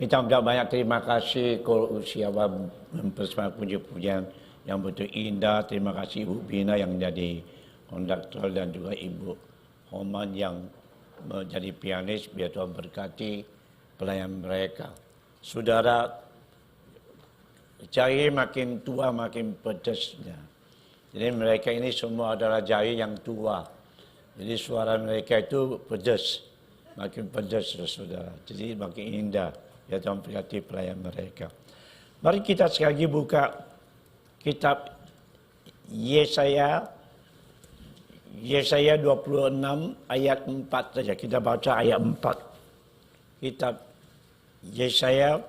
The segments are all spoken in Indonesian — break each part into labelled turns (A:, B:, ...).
A: Kita ucap banyak terima kasih Kol Usiawa mempersembahkan puji-pujian yang betul indah. Terima kasih Ibu Bina yang jadi konduktor dan juga Ibu Homan yang menjadi pianis. Biar Tuhan berkati pelayan mereka. Saudara, jari makin tua makin pedasnya. Jadi mereka ini semua adalah jari yang tua. Jadi suara mereka itu pedas. Makin pedas, saudara. Jadi makin indah. Ya Tuhan berkati pelayan mereka. Mari kita sekali lagi buka kitab Yesaya 26 ayat 4 saja. Kita baca ayat 4. Kitab Yesaya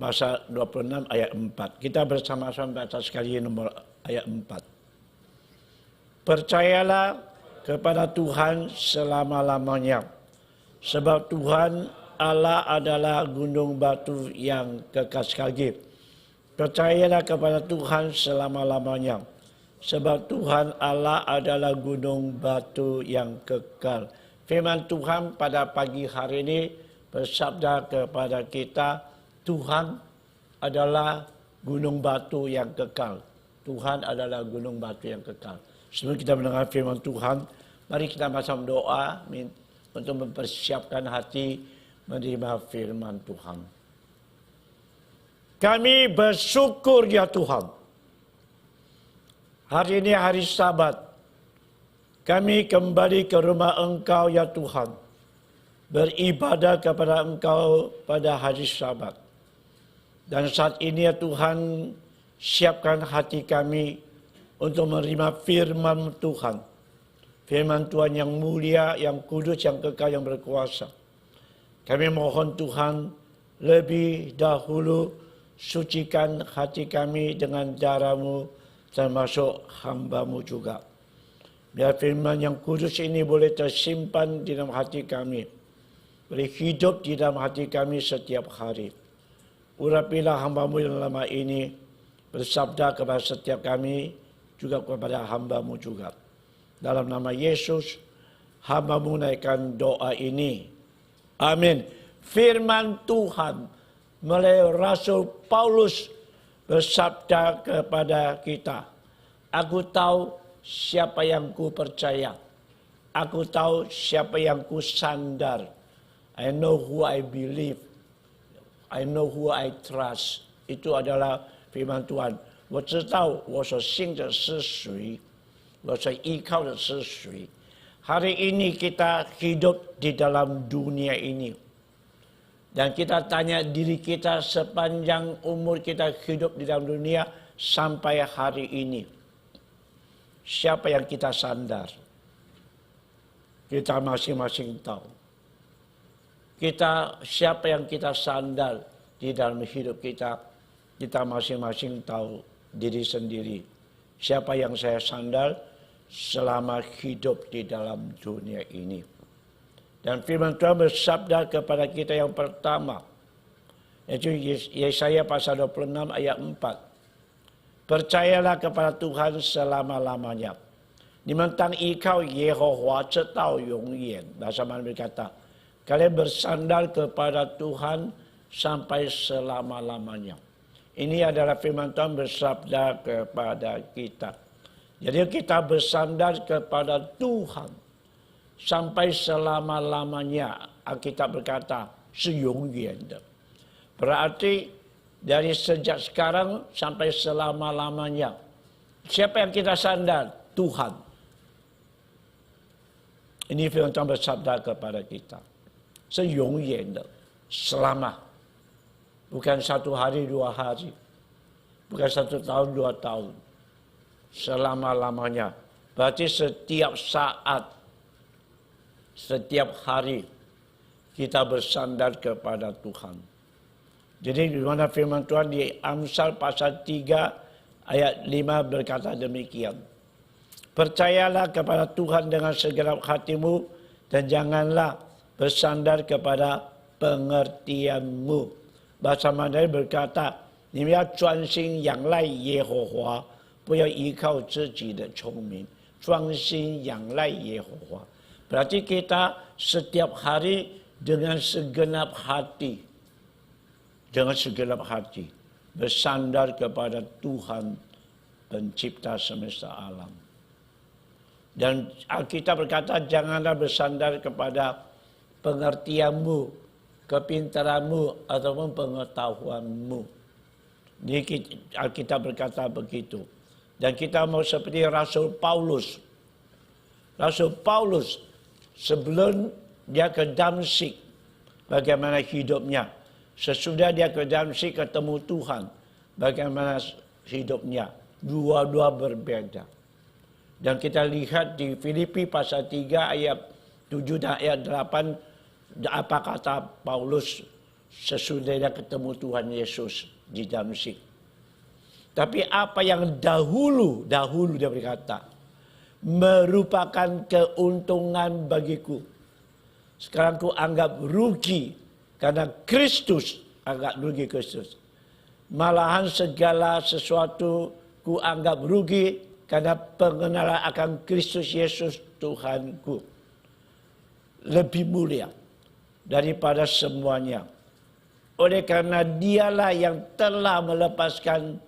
A: pasal 26 ayat 4. Kita bersama-sama baca sekali nomor ayat 4. Percayalah kepada Tuhan selama-lamanya. Sebab Tuhan Allah adalah gunung batu yang kekal. Sekali. Percayalah kepada Tuhan selama-lamanya. Sebab Tuhan Allah adalah gunung batu yang kekal. Firman Tuhan pada pagi hari ini bersabda kepada kita, Tuhan adalah gunung batu yang kekal. Tuhan adalah gunung batu yang kekal. Sebelum kita mendengar firman Tuhan, mari kita bersama doa untuk mempersiapkan hati menerima firman Tuhan. Kami bersyukur ya Tuhan. Hari ini hari Sabat. Kami kembali ke rumah Engkau ya Tuhan. Beribadah kepada Engkau pada hari Sabat. Dan saat ini ya Tuhan, siapkan hati kami untuk menerima firman Tuhan. Firman Tuhan yang mulia, yang kudus, yang kekal, yang berkuasa. Kami mohon Tuhan lebih dahulu sucikan hati kami dengan darah-Mu termasuk hamba-Mu juga. Biar firman yang kudus ini boleh tersimpan di dalam hati kami. Boleh hidup di dalam hati kami setiap hari. Urapilah hamba-Mu yang lama ini bersabda kepada setiap kami juga kepada hamba-Mu juga. Dalam nama Yesus, hamba-Mu naikkan doa ini. Amin. Firman Tuhan melalui Rasul Paulus bersabda kepada kita. Aku tahu siapa yang ku percaya. Aku tahu siapa yang ku sandar. I know who I believe. I know who I trust. Itu adalah firman Tuhan. 我知道我所信的是谁，我所依靠的是谁。Hari ini kita hidup di dalam dunia ini. Dan kita tanya diri kita sepanjang umur kita hidup di dalam dunia sampai hari ini. Siapa yang kita sandar? Kita masing-masing tahu. Siapa yang kita sandar di dalam hidup kita? Kita masing-masing tahu diri sendiri. Siapa yang saya sandar? Selama hidup di dalam dunia ini. Dan firman Tuhan bersabda kepada kita yang pertama, yaitu Yesaya pasal 26 ayat 4. Percayalah kepada Tuhan selama-lamanya. Nimentang ikau Yehova cetau yongyen. Bahasa mana berkata, kalian bersandar kepada Tuhan sampai selama-lamanya. Ini adalah firman Tuhan bersabda kepada kita. Jadi kita bersandar kepada Tuhan sampai selama-lamanya. Alkitab berkata, 是永远的. Berarti dari sejak sekarang sampai selama-lamanya. Siapa yang kita sandar? Tuhan. Ini firman Tuhan bersabda kepada kita. 是永远的. Selama. Bukan 1 hari, 2 hari. Bukan 1 tahun, 2 tahun. Selama-lamanya. Berarti setiap saat, setiap hari kita bersandar kepada Tuhan. Jadi di mana firman Tuhan di Amsal pasal 3 ayat 5 berkata demikian. Percayalah kepada Tuhan dengan segenap hatimu dan janganlah bersandar kepada pengertianmu. Bahasa Mandarin berkata, 你们要专心仰赖耶和华。不要依靠自己的聪明，专心仰赖耶和华。Berarti kita setiap hari dengan segenap hati dengan segenap hati. Bersandar kepada Tuhan pencipta semesta alam. Dan Alkitab berkata, janganlah bersandar kepada pengertianmu, kepintaranmu, ataupun pengetahuanmu. Ini Alkitab berkata begitu. Dan kita mau seperti Rasul Paulus. Rasul Paulus sebelum dia ke Damsyik, bagaimana hidupnya. Sesudah dia ke Damsyik ketemu Tuhan, bagaimana hidupnya. Dua-dua berbeda. Dan kita lihat di Filipi pasal 3 ayat 7 dan ayat 8, apa kata Paulus sesudah dia ketemu Tuhan Yesus di Damsyik. Tapi apa yang dahulu dia berkata, merupakan keuntungan bagiku. Sekarang ku anggap rugi karena Kristus, anggap rugi Kristus. Malahan segala sesuatu ku anggap rugi karena pengenalan akan Kristus Yesus Tuhanku. Lebih mulia daripada semuanya. Oleh karena dialah yang telah melepaskan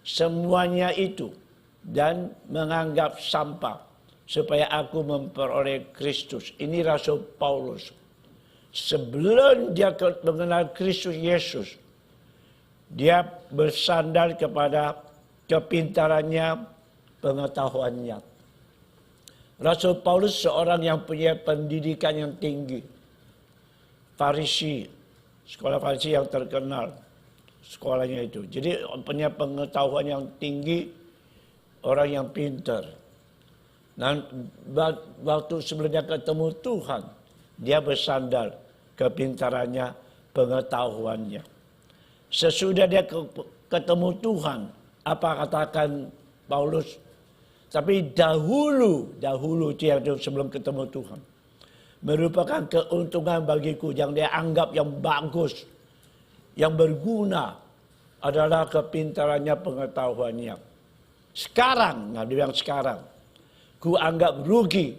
A: semuanya itu dan menganggap sampah supaya aku memperoleh Kristus. Ini Rasul Paulus. Sebelum dia mengenal Kristus Yesus, dia bersandar kepada kepintarannya, pengetahuannya. Rasul Paulus seorang yang punya pendidikan yang tinggi. Farisi, sekolah Farisi yang terkenal. Sekolahnya itu. Jadi punya pengetahuan yang tinggi, orang yang pintar. Dan waktu sebelumnya ketemu Tuhan, dia bersandar kepintarannya, pengetahuannya. Sesudah dia ketemu Tuhan, apa katakan Paulus? Tapi dahulu itu yang sebelum ketemu Tuhan, merupakan keuntungan bagiku yang dia anggap yang bagus, yang berguna adalah kepintarannya, pengetahuannya. Sekarang, dia bilang sekarang, ku anggap rugi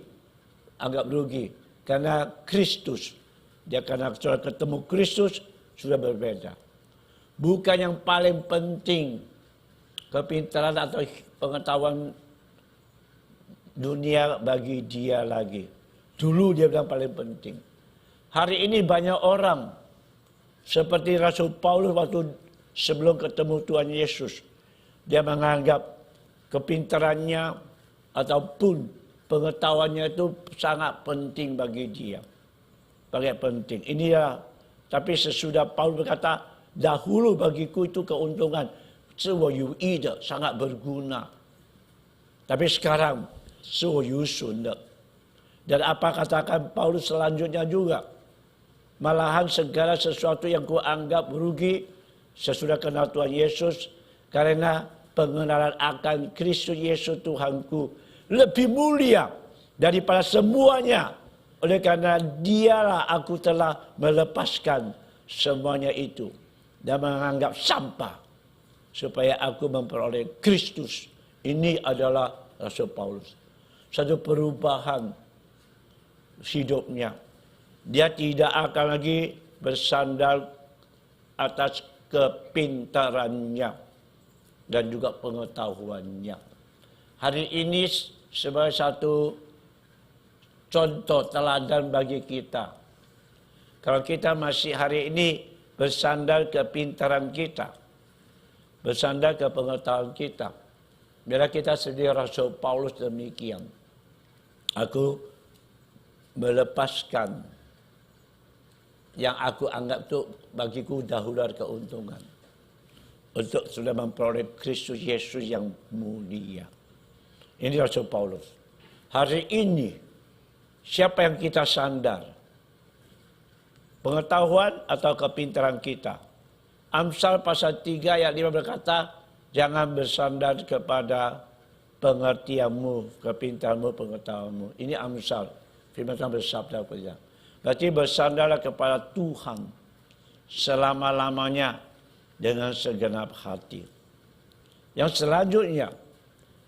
A: karena Kristus. Dia karena sudah ketemu Kristus sudah berbeda. Bukan yang paling penting kepintaran atau pengetahuan dunia bagi dia lagi. Dulu dia bilang paling penting. Hari ini banyak orang seperti Rasul Paulus waktu sebelum ketemu Tuhan Yesus. Dia menganggap kepintarannya ataupun pengetahuannya itu sangat penting bagi dia. Sangat penting. Ini ya, tapi sesudah Paulus berkata, dahulu bagiku itu keuntungan. Sangat berguna. Tapi sekarang, dan apa katakan Paulus selanjutnya juga. Malahan segala sesuatu yang kuanggap rugi sesudah kenal Tuhan Yesus, karena pengenalan akan Kristus Yesus Tuhanku lebih mulia daripada semuanya. Oleh karena dialah aku telah melepaskan semuanya itu dan menganggap sampah supaya aku memperoleh Kristus. Ini adalah Rasul Paulus. Satu perubahan hidupnya. Dia tidak akan lagi bersandar atas kepintarannya dan juga pengetahuannya. Hari ini sebagai satu contoh teladan bagi kita. Kalau kita masih hari ini bersandar kepintaran kita, bersandar ke pengetahuan kita, biarlah kita sedia Rasul Paulus demikian. Aku melepaskan yang aku anggap itu bagiku dahulu keuntungan untuk sudah memperoleh Kristus Yesus yang mulia. Ini Rasul Paulus. Hari ini siapa yang kita sandar? Pengetahuan atau kepintaran kita? Amsal pasal 3 ayat 5 berkata, jangan bersandar kepada pengertianmu, kepintaranmu, pengetahuanmu. Ini Amsal. Firman Tuhan bersabda kepada. Berarti bersandarlah kepada Tuhan selama-lamanya dengan segenap hati. Yang selanjutnya,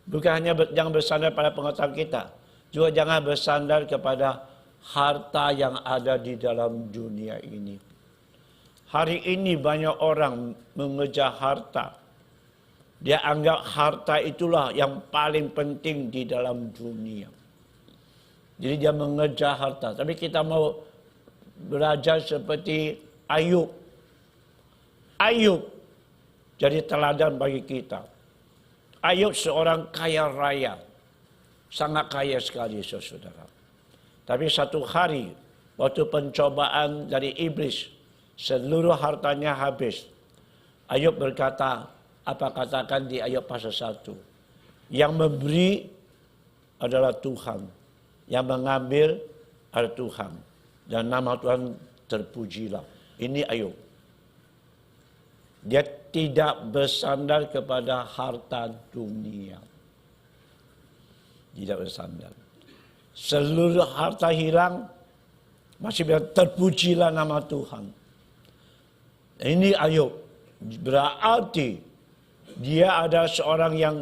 A: bukan hanya jangan bersandar pada pengetahuan kita, juga jangan bersandar kepada harta yang ada di dalam dunia ini. Hari ini banyak orang mengejar harta. Dia anggap harta itulah yang paling penting di dalam dunia. Jadi dia mengejar harta. Tapi kita mau belajar seperti Ayub. Ayub jadi teladan bagi kita. Ayub seorang kaya raya. Sangat kaya sekali, saudara. Tapi satu hari, waktu pencobaan dari iblis, seluruh hartanya habis. Ayub berkata, apa katakan di Ayub pasal 1? Yang memberi adalah Tuhan. Yang mengambil adalah Tuhan. Dan nama Tuhan terpujilah. Ini Ayub. Dia tidak bersandar kepada harta dunia. Tidak bersandar. Seluruh harta hilang, masih bilang terpujilah nama Tuhan. Ini Ayub. Berarti dia adalah seorang yang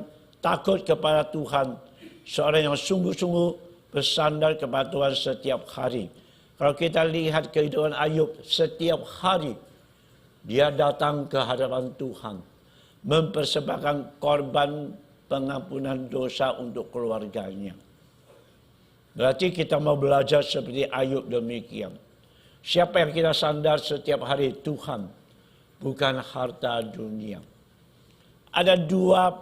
A: takut kepada Tuhan. Seorang yang sungguh-sungguh bersandar kepada Tuhan setiap hari. Kalau kita lihat kehidupan Ayub setiap hari, dia datang ke hadapan Tuhan. Mempersembahkan korban pengampunan dosa untuk keluarganya. Berarti kita mau belajar seperti Ayub demikian. Siapa yang kita sandar setiap hari? Tuhan. Bukan harta dunia. Ada dua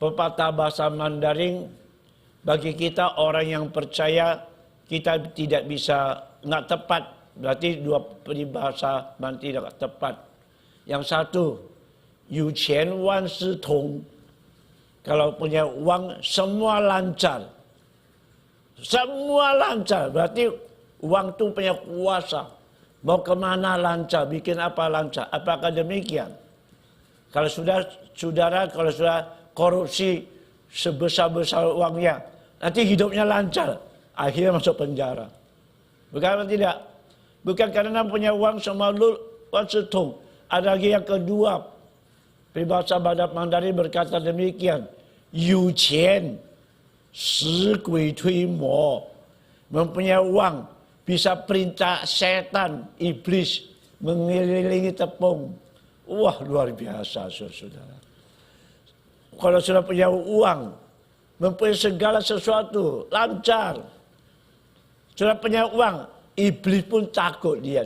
A: pepatah bahasa Mandarin. Bagi kita orang yang percaya, kita tidak bisa, nggak tepat. Berarti dua peribahasa Mandarin tidak tepat. Yang satu, yu qian wan shi tong. Kalau punya uang, semua lancar. Semua lancar. Berarti uang itu punya kuasa. Mau kemana lancar, bikin apa lancar. Apakah demikian? Kalau saudara korupsi sebesar-besar uangnya, nanti hidupnya lancar. Akhirnya masuk penjara. Bukan tidak? Bukan karena punya uang semua uang setung. Ada lagi yang kedua. Peribahasa Mandarin berkata demikian. Yu qian, shi gui tui mo. Mempunyai uang, bisa perintah setan, iblis, mengelilingi tepung. Wah, luar biasa, saudara. Kalau sudah punya uang, mempunyai segala sesuatu, lancar. Sudah punya uang, iblis pun takut dia.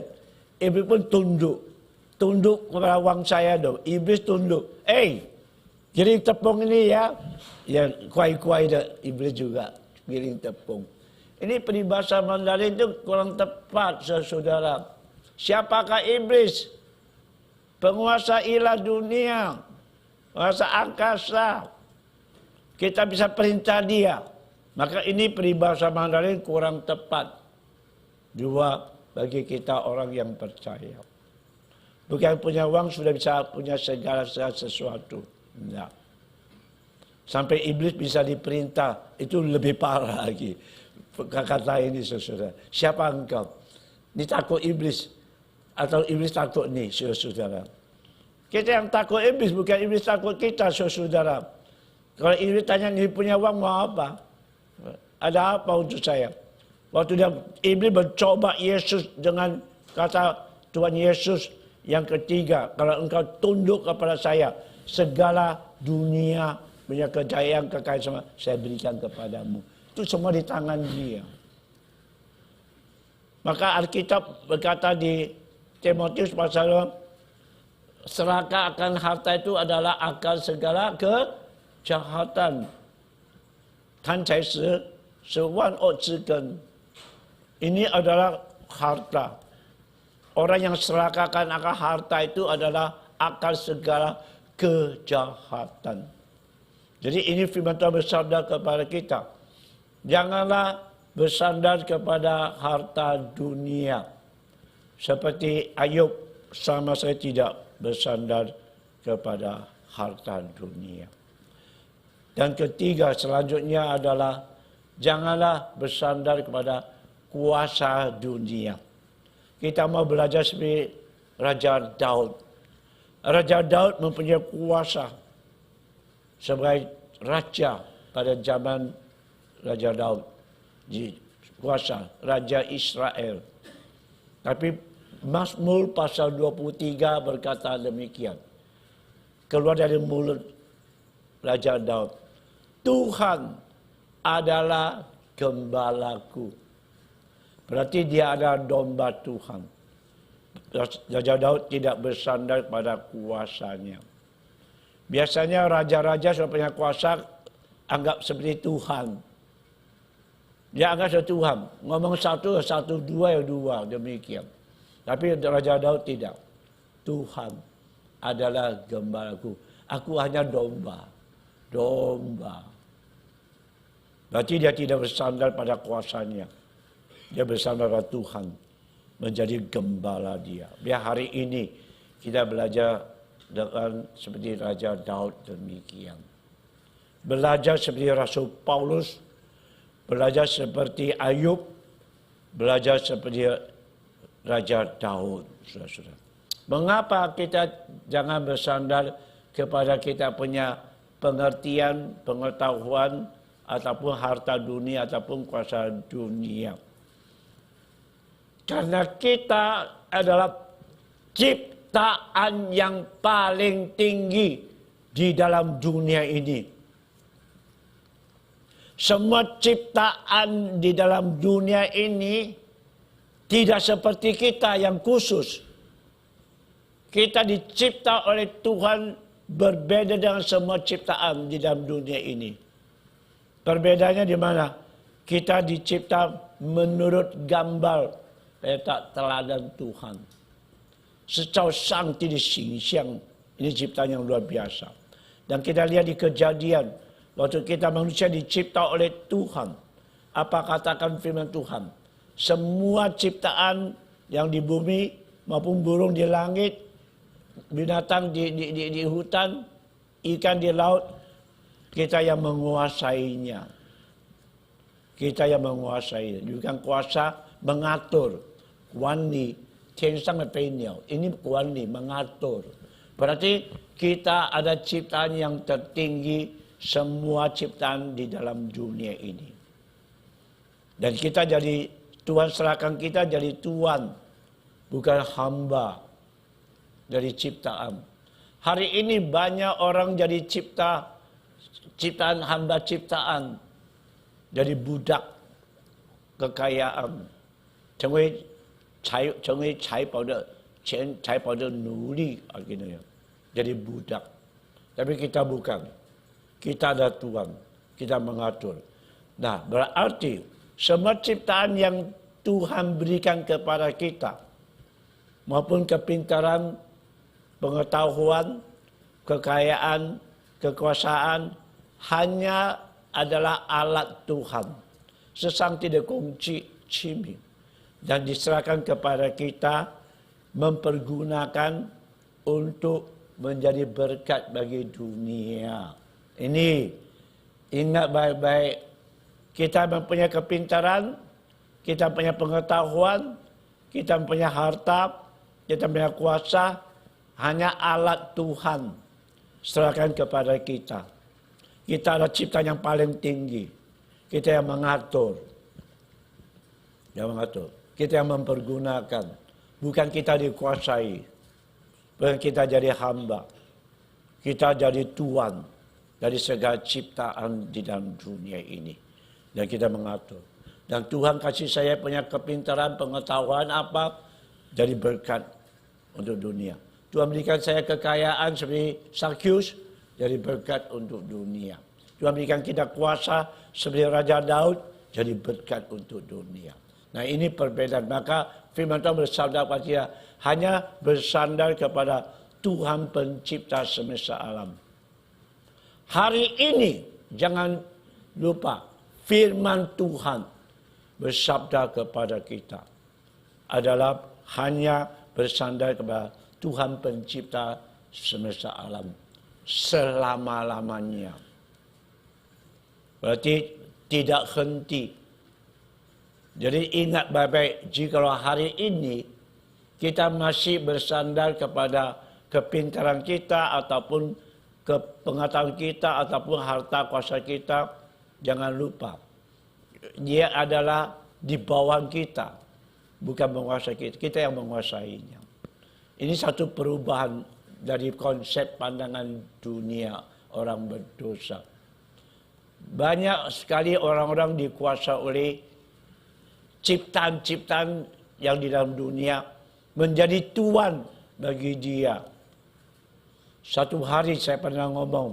A: Iblis pun tunduk. Tunduk kepada uang saya dong. Iblis tunduk. Giring tepung ini ya. Ya, kuai-kuai iblis juga. Giring tepung. Ini peribahasa Mandarin itu kurang tepat, saudara. Siapakah iblis? Penguasa ilah dunia. Penguasa angkasa. Kita bisa perintah dia. Maka ini peribahasa Mandarin kurang tepat. Dua, bagi kita orang yang percaya. Bukan punya uang sudah bisa punya segala sesuatu. Tidak. Sampai iblis bisa diperintah. Itu lebih parah lagi. Kata ini saudara. Siapa engkau? Ini takut iblis. Atau iblis takut nih saudara. Kita yang takut iblis. Bukan iblis takut kita saudara. Kalau iblis tanya ini punya uang mau apa? Ada apa untuk saya? Waktu iblis mencoba Yesus dengan kata Tuhan Yesus. Yang ketiga, kalau engkau tunduk kepada saya, segala dunia punya kejayaan kekayaan semua saya berikan kepadamu. Itu semua di tangan dia. Maka Alkitab berkata di Timotius pasal serakah akan harta itu adalah akar segala kejahatan. Tan cai shi wan o zhi gen. Ini adalah harta. Orang yang serakahkan akan harta itu adalah akar segala kejahatan. Jadi ini firman Tuhan bersabda kepada kita. Janganlah bersandar kepada harta dunia. Seperti Ayub, sama saya tidak bersandar kepada harta dunia. Dan ketiga selanjutnya adalah janganlah bersandar kepada kuasa dunia. Kita mau belajar seperti Raja Daud. Raja Daud mempunyai kuasa sebagai raja pada zaman Raja Daud. Kuasa Raja Israel. Tapi Mazmur pasal 23 berkata demikian. Keluar dari mulut Raja Daud. Tuhan adalah gembalaku. Berarti dia adalah domba Tuhan. Raja Daud tidak bersandar pada kuasanya. Biasanya raja-raja yang punya kuasa anggap seperti Tuhan. Dia anggap seperti Tuhan. Ngomong satu, dua, ya dua. Demikian. Tapi Raja Daud tidak. Tuhan adalah gembalaku. Aku hanya domba. Domba. Berarti dia tidak bersandar pada kuasanya. Dia bersandar pada Tuhan. Menjadi gembala dia. Biar hari ini kita belajar dengan seperti Raja Daud demikian. Belajar seperti Rasul Paulus. Belajar seperti Ayub. Belajar seperti Raja Daud. Saudara-saudara. Mengapa kita jangan bersandar kepada kita punya pengertian, pengetahuan, ataupun harta dunia, ataupun kuasa dunia. Karena kita adalah ciptaan yang paling tinggi di dalam dunia ini. Semua ciptaan di dalam dunia ini tidak seperti kita yang khusus. Kita dicipta oleh Tuhan berbeda dengan semua ciptaan di dalam dunia ini. Perbedaannya di mana? Kita dicipta menurut gambar petak teladan Tuhan. Secara sang tidak siang. Ini ciptaan yang luar biasa. Dan kita lihat di Kejadian. Waktu kita manusia dicipta oleh Tuhan. Apa katakan firman Tuhan? Semua ciptaan yang di bumi maupun burung di langit, binatang di hutan, ikan di laut, kita yang menguasainya. Kita yang menguasainya. Bukan kuasa mengatur. Wani, tiensang penyo. Ini wani, mengatur. Berarti kita ada ciptaan yang tertinggi semua ciptaan di dalam dunia ini. Dan kita jadi, Tuhan serahkan kita jadi Tuhan. Bukan hamba dari ciptaan. Hari ini banyak orang jadi ciptaan hamba ciptaan. Jadi budak kekayaan. 成为财宝的奴隶akhirnya. Jadi budak. Tapi kita bukan. Kita ada Tuhan. Kita mengatur. Nah, berarti semua ciptaan yang Tuhan berikan kepada kita, maupun kepintaran, pengetahuan, kekayaan, kekuasaan, hanya adalah alat Tuhan. Sesang tidak kunci cimi. Dan diserahkan kepada kita mempergunakan untuk menjadi berkat bagi dunia. Ini ingat baik-baik. Kita mempunyai kepintaran, kita punya pengetahuan, kita punya harta, kita punya kuasa, hanya alat Tuhan serahkan kepada kita. Kita adalah ciptaan yang paling tinggi. Kita yang mengatur. Yang mengatur. Kita yang mempergunakan. Bukan kita dikuasai. Bukan kita jadi hamba. Kita jadi tuan dari segala ciptaan di dalam dunia ini. Dan kita mengatur. Dan Tuhan kasih saya punya kepintaran, pengetahuan apa. Jadi berkat untuk dunia. Tuhan berikan saya kekayaan seperti Zacchaeus. Jadi berkat untuk dunia. Tuhan berikan kita kuasa seperti Raja Daud. Jadi berkat untuk dunia. Nah ini perbedaan. Maka firman Tuhan bersabda kepada kita, hanya bersandar kepada Tuhan pencipta semesta alam. Hari ini jangan lupa firman Tuhan bersabda kepada kita adalah hanya bersandar kepada Tuhan pencipta semesta alam selama-lamanya. Berarti tidak henti. Jadi ingat baik-baik, jika hari ini kita masih bersandar kepada kepintaran kita ataupun pengetahuan kita ataupun harta kuasa kita, jangan lupa dia adalah di bawah kita. bukan menguasai kita, kita yang menguasainya. Ini satu perubahan dari konsep pandangan dunia orang berdosa. Banyak sekali orang-orang dikuasai oleh ciptaan-ciptaan yang di dalam dunia menjadi tuan bagi dia. Satu hari saya pernah ngomong,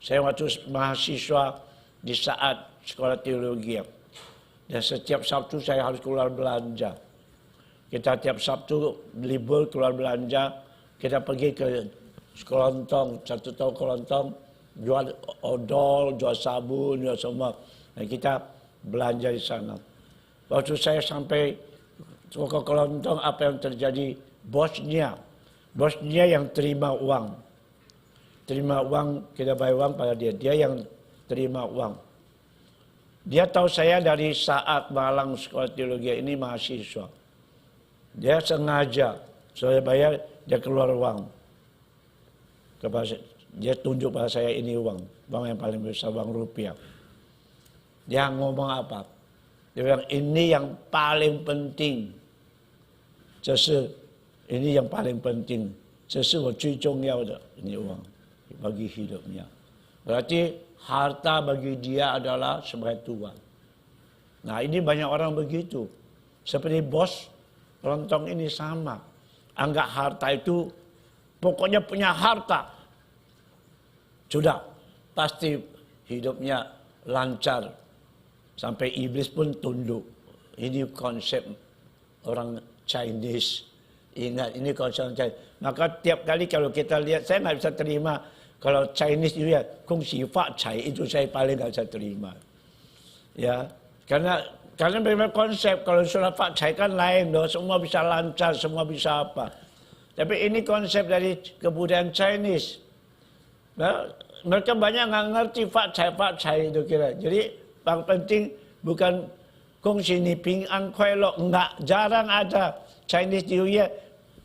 A: saya waktu mahasiswa di saat sekolah teologi. Dan setiap Sabtu saya harus keluar belanja. Kita tiap Sabtu libur keluar belanja, kita pergi ke Kelontong, satu tahun Kelontong, jual odol, jual sabun, jual semua. Dan kita belanja di sana. Waktu saya sampai ke Kelontong, apa yang terjadi? Bosnya yang terima uang. Terima uang, kita bayar uang pada dia. Dia yang terima uang. Dia tahu saya dari saat malang sekolah teologi ini mahasiswa. Dia sengaja, saya bayar, dia keluar uang. Dia tunjuk pada saya ini uang yang paling besar, uang rupiah. Dia ngomong apa? Dia bilang, ini yang paling penting. Ini yang paling penting. 这是我最重要的 ini uang bagi hidupnya. Berarti harta bagi dia adalah sebagai tuan. Nah, ini banyak orang begitu. Seperti bos Kelontong ini sama. Anggap harta itu pokoknya punya harta. Sudah pasti hidupnya lancar. Sampai iblis pun tunduk. Ini konsep orang Chinese. Ingat, ini konsep orang Chinese. Maka tiap kali kalau kita lihat, saya nggak bisa terima kalau Chinese itu ya, kongsi fak cai, itu saya paling nggak bisa terima. Ya, karena memang konsep kalau sudah fak cai kan lain loh, semua bisa lancar, semua bisa apa. Tapi ini konsep dari kebudayaan Chinese. Nah, mereka banyak nggak ngerti fak cai itu kira. Jadi yang penting bukan kongsi ni ping an kuai lo, enggak, jarang ada Chinese New Year,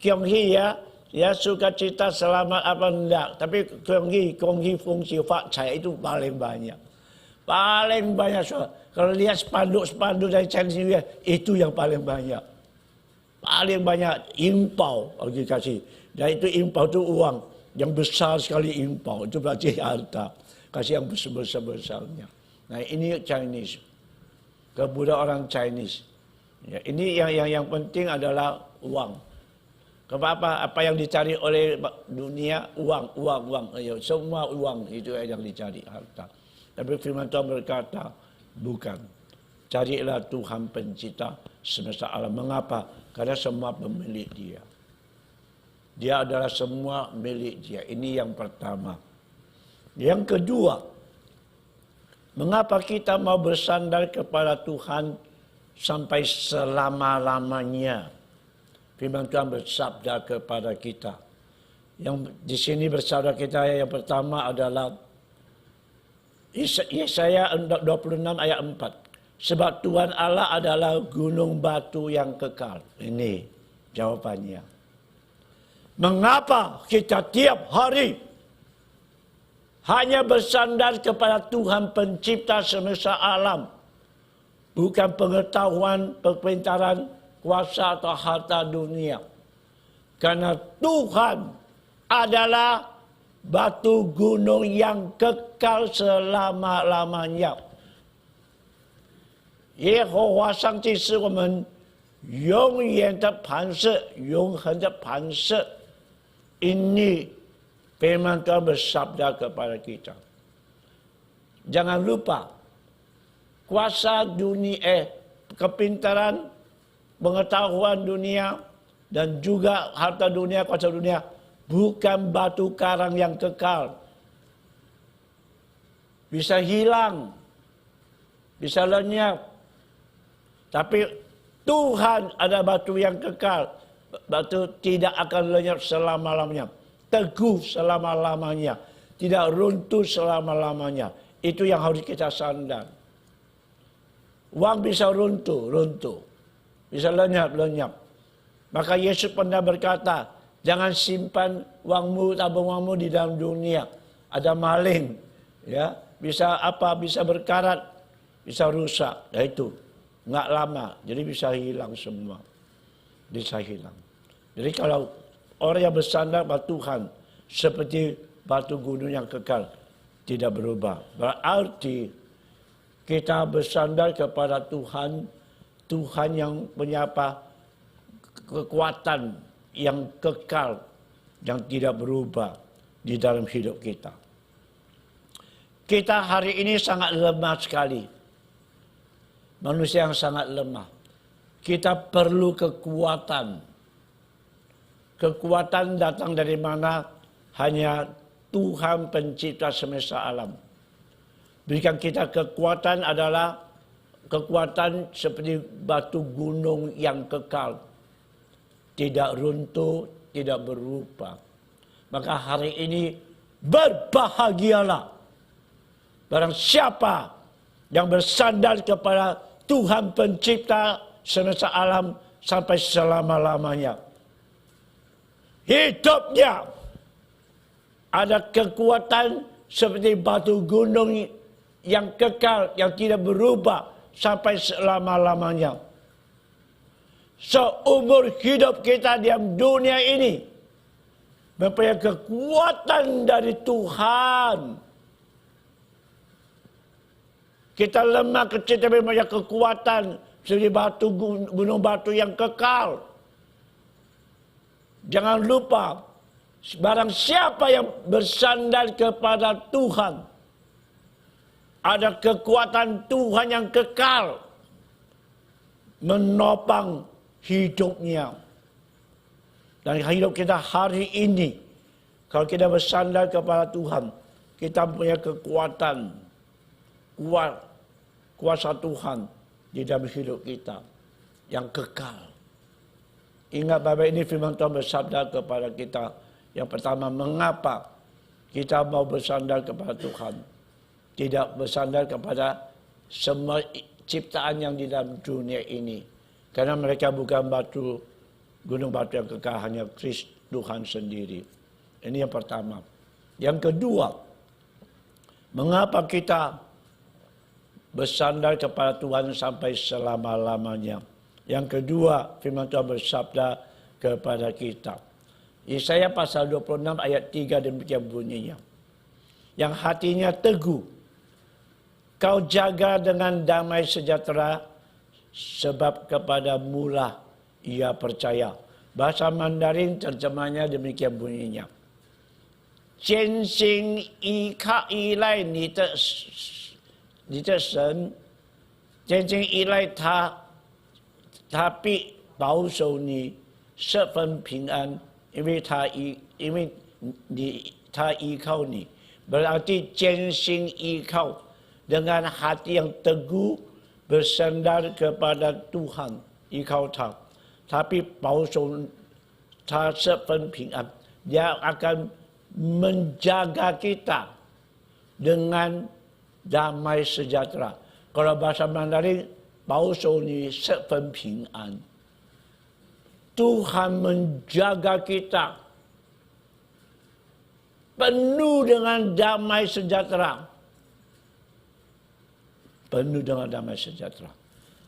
A: Kiong Hi ya sukacita selamat apa enggak. Tapi Kiong Hi fungsi fak cai itu paling banyak. Paling banyak soal. Kalau lihat spanduk-spanduk dari Chinese New Year, itu yang paling banyak. Paling banyak impau lagi kasih. Dan itu impau itu uang. Yang besar sekali impau. Itu berarti harta. Kasih yang besar-besarnya. Nah, ini Chinese. Kebudayaan orang Chinese. Ya, ini yang penting adalah uang. Apa yang dicari oleh dunia? Uang. Ya, semua uang itu yang dicari, harta. Tapi firman Tuhan berkata, bukan. Carilah Tuhan pencipta semesta alam. Mengapa? Karena semua pemilik dia. Dia adalah semua milik dia. Ini yang pertama. Yang kedua, mengapa kita mau bersandar kepada Tuhan sampai selama-lamanya? Firman Tuhan bersabda kepada kita. Yang di sini bersabda kita yang pertama adalah Yesaya 26 ayat 4. Sebab Tuhan Allah adalah gunung batu yang kekal. Ini jawabannya. Mengapa kita tiap hari hanya bersandar kepada Tuhan pencipta semesta alam? Bukan pengetahuan, kepintaran, kuasa atau harta dunia. Karena Tuhan adalah batu gunung yang kekal selama-lamanya. 耶和华上帝是我们永远的磐石，永恒的磐石。Ini firman Tuhan bersabda kepada kita. Jangan lupa, kuasa dunia, kepintaran, pengetahuan dunia, dan juga harta dunia, kuasa dunia, bukan batu karang yang kekal. Bisa hilang, bisa lenyap. Tapi Tuhan ada batu yang kekal. Batu tidak akan lenyap selama-lamanya. Teguh selama-lamanya. Tidak runtuh selama-lamanya. Itu yang harus kita sandar. Uang bisa runtuh. Bisa lenyap. Maka Yesus pernah berkata, jangan simpan uangmu, tabung uangmu di dalam dunia. Ada maling. Ya, bisa berkarat, bisa rusak. Ya itu. Nggak lama, jadi bisa hilang semua. bisa hilang. Jadi kalau orang yang bersandar pada Tuhan seperti batu gunung yang kekal, tidak berubah. Berarti kita bersandar kepada Tuhan, Tuhan yang punya apa? Kekuatan yang kekal, yang tidak berubah di dalam hidup kita. Kita hari ini sangat lemah sekali. Manusia yang sangat lemah. Kita perlu kekuatan. Kekuatan datang dari mana? Hanya Tuhan pencipta semesta alam. Berikan kita kekuatan adalah kekuatan seperti batu gunung yang kekal. Tidak runtuh, tidak berubah. Maka hari ini berbahagialah barang siapa yang bersandar kepada Tuhan pencipta semesta alam sampai selama-lamanya. Hidupnya ada kekuatan seperti batu gunung yang kekal, yang tidak berubah sampai selama-lamanya. Seumur hidup kita di dunia ini mempunyai kekuatan dari Tuhan. Kita lemah kecil tapi mempunyai kekuatan seperti batu gunung batu yang kekal. Jangan lupa, barang siapa yang bersandar kepada Tuhan, ada kekuatan Tuhan yang kekal menopang hidupnya. Dan hidup kita hari ini, kalau kita bersandar kepada Tuhan, kita punya kekuatan, kuasa Tuhan di dalam hidup kita yang kekal. Ingat Bapak, ini firman Tuhan bersabda kepada kita. Yang pertama, mengapa kita mau bersandar kepada Tuhan? Tidak bersandar kepada semua ciptaan yang di dalam dunia ini. Karena mereka bukan gunung batu yang kekal, hanya Kristus Tuhan sendiri. Ini yang pertama. Yang kedua, mengapa kita bersandar kepada Tuhan sampai selama-lamanya? Yang kedua, firman Tuhan bersabda kepada kita. Yesaya pasal 26 ayat 3 demikian bunyinya. Yang hatinya teguh, kau jaga dengan damai sejahtera, sebab kepadamu lah ia percaya. Bahasa Mandarin terjemahnya demikian bunyinya. 坚信依靠依赖你的神，坚信依赖他，他必保守你十分平安，因为他依靠你。Berarti 坚信依靠 dengan hati yang teguh bersandar kepada Tuhan, 依靠他，tapi 保守他十分平安。Dia akan menjaga kita dengan damai sejahtera. Kalau bahasa Mandarin, 保守你十分平安. Tuhan menjaga kita penuh dengan damai sejahtera. Penuh dengan damai sejahtera.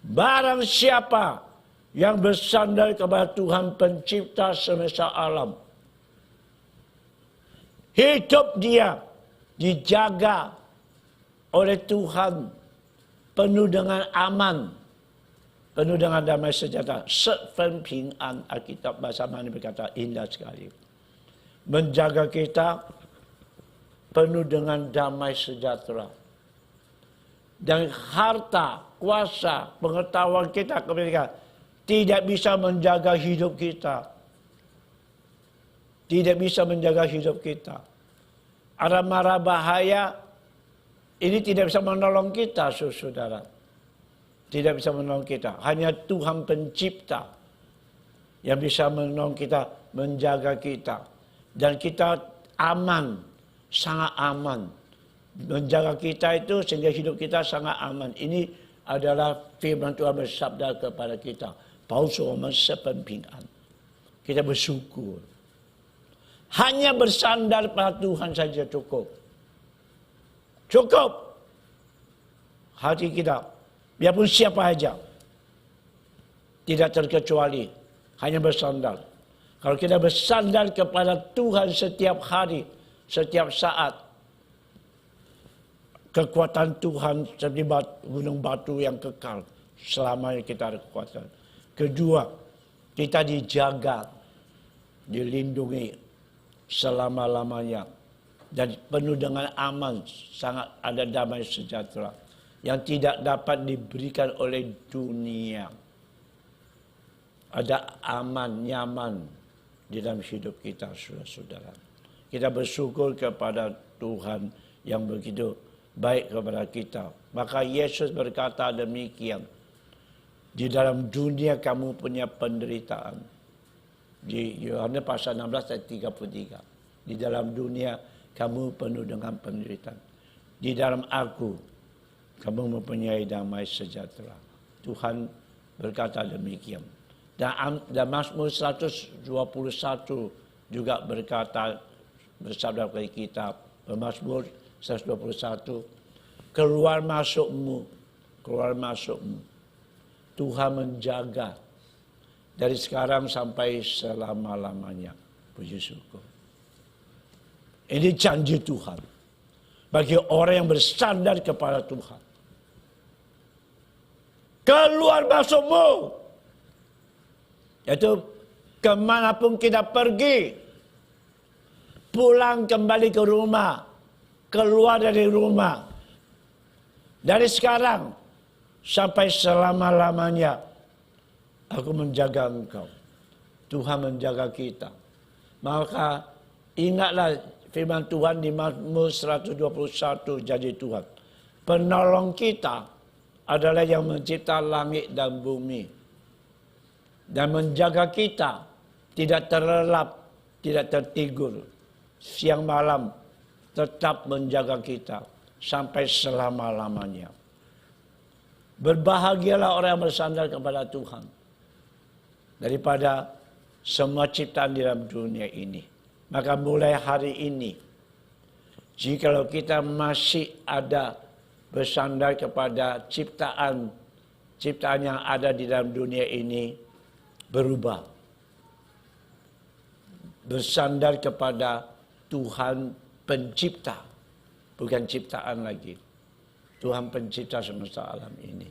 A: Barang siapa yang bersandar kepada Tuhan pencipta semesta alam, hidup dia dijaga oleh Tuhan penuh dengan aman, penuh dengan damai sejahtera. 十分平安, Alkitab bahasa Mandarin berkata indah sekali. Menjaga kita penuh dengan damai sejahtera. Dan harta, kuasa, pengetahuan kita kepada tidak bisa menjaga hidup kita. Tidak bisa menjaga hidup kita. Ada mara bahaya, ini tidak bisa menolong kita, saudara. Tidak bisa menolong kita. Hanya Tuhan pencipta yang bisa menolong kita, menjaga kita. Dan kita aman, sangat aman. Menjaga kita itu sehingga hidup kita sangat aman. Ini adalah firman Tuhan bersabda kepada kita. 保守我们十分平安. Kita bersyukur. Hanya bersandar pada Tuhan saja cukup. Cukup. Hati kita, biarpun siapa saja, tidak terkecuali, hanya bersandar. Kalau kita bersandar kepada Tuhan setiap hari, setiap saat, kekuatan Tuhan seperti gunung batu yang kekal, selamanya kita ada kekuatan. Kedua, kita dijaga, dilindungi selama-lamanya. Dan penuh dengan aman, sangat ada damai sejahtera. Yang tidak dapat diberikan oleh dunia. Ada aman, nyaman di dalam hidup kita, saudara-saudara. Kita bersyukur kepada Tuhan yang begitu baik kepada kita. Maka Yesus berkata demikian. Di dalam dunia kamu punya penderitaan. Di Yohanes pasal 16 ayat 33. Di dalam dunia kamu penuh dengan penderitaan. Di dalam aku kamu mempunyai damai sejahtera. Tuhan berkata demikian. Dan Mazmur 121 juga berkata, bersabda kepada kita, Mazmur 121, keluar masukmu, Tuhan menjaga dari sekarang sampai selama-lamanya. Puji syukur. Ini janji Tuhan bagi orang yang bersandar kepada Tuhan. Keluar masukmu, yaitu kemanapun kita pergi, pulang kembali ke rumah, keluar dari rumah, dari sekarang sampai selama-lamanya, aku menjaga engkau. Tuhan menjaga kita. Maka ingatlah firman Tuhan di Mazmur 121, janji Tuhan. Penolong kita adalah yang mencipta langit dan bumi. Dan menjaga kita tidak terlelap, tidak tertidur. Siang malam tetap menjaga kita sampai selama-lamanya. Berbahagialah orang yang bersandar kepada Tuhan daripada semua ciptaan di dalam dunia ini. Maka mulai hari ini, jikalau kita masih ada bersandar kepada ciptaan yang ada di dalam dunia ini, berubah. Bersandar kepada Tuhan pencipta, bukan ciptaan lagi. Tuhan pencipta semesta alam ini.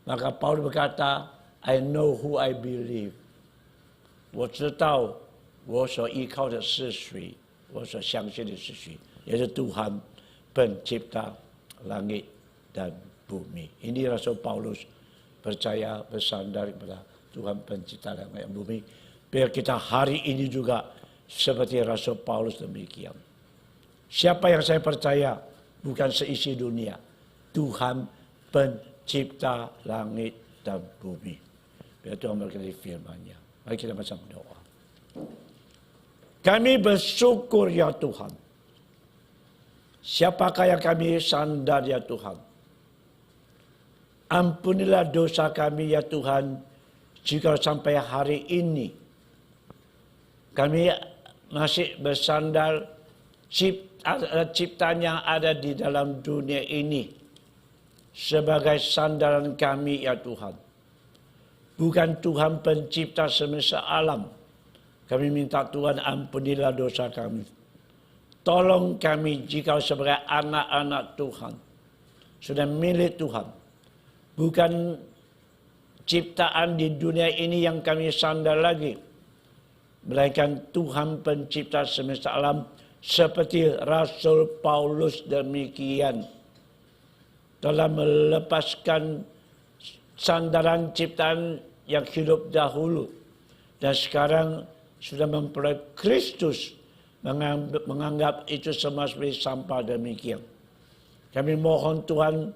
A: Maka Paulus berkata, I know who I believe. 我知道我所依靠的是谁，我所相信的是谁，也是Tuhan pencipta langit dan bumi. Ini Rasul Paulus percaya bersandar kepada Tuhan pencipta langit dan bumi. Biar kita hari ini juga seperti Rasul Paulus demikian. Siapa yang saya percaya? Bukan seisi dunia. Tuhan pencipta langit dan bumi. Biar Tuhan berkati firman-Nya. Mari kita baca doa. Kami bersyukur ya Tuhan. Siapakah yang kami sandar ya Tuhan? Ampunilah dosa kami ya Tuhan. Jika sampai hari ini kami masih bersandar ciptaan yang ada di dalam dunia ini sebagai sandaran kami ya Tuhan. Bukan Tuhan pencipta semesta alam. Kami minta Tuhan ampunilah dosa kami. Tolong kami jika sebagai anak-anak Tuhan. Sudah milik Tuhan. Bukan ciptaan di dunia ini yang kami sandar lagi. Melainkan Tuhan pencipta semesta alam. Seperti Rasul Paulus demikian. Telah melepaskan sandaran ciptaan yang hidup dahulu. Dan sekarang sudah memperoleh Kristus. Menganggap itu semua sebagai sampah demikian. Kami mohon Tuhan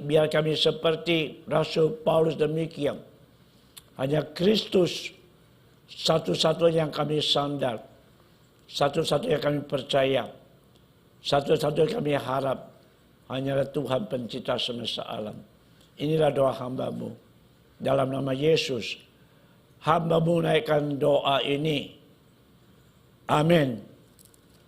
A: biar kami seperti Rasul Paulus demikian. Hanya Kristus satu-satunya yang kami sandar. Satu-satunya yang kami percaya. Satu-satunya yang kami harap. Hanyalah Tuhan pencipta semesta alam. Inilah doa hamba-Mu. Dalam nama Yesus, hamba-Mu naikkan doa ini. Amin.